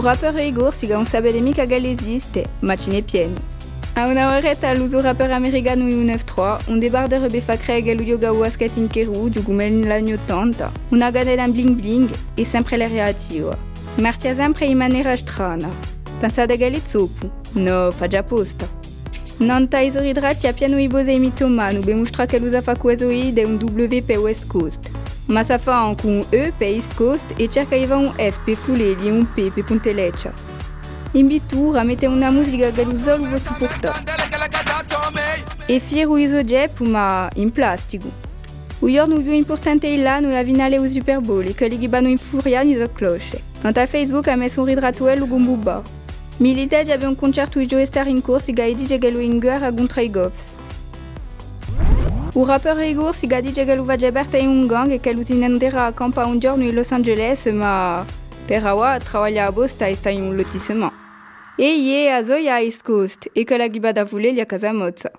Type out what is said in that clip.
rapper Igor si non sapete mica che esiste, ma ce n'è pieno. A una oretta l'uso rapper americano 193, un débardeur befa crega lo yoga wasket in Keru, du gumel negli 80, una gadella bling bling e sempre la reativa. Marcia sempre in maniera strana. Pensate che è zoppo? No, fa già posta. Non ta isoridrati a piano i bose mitomano, be mostra che l'usa fa quesoid e un W per West Coast. Ma sa fa anche un E per East Coast e cerca iva un F per Fuleli e un P per Ponteleccia. In bitura mette una musica che lo solo vuole supportare. E fiero iso jep ma in plastico. O giorno più importante è l'anno la finale au Super Bowl e quelli che vanno in furia iso cloche. Nota Facebook ha messo un ridratuello con Bubba. Militari aveva un concerto di Joe Star in corso e dice che lo in guerra contro i Govs. O rapper Igor si dice che lo va già in un gang e che lo si inenderà a campa un giorno in Los Angeles ma per ora lavora a Bosta e sta in un lotissement. E a Zoya East Coast e che la ghibada vuole a casa mozza.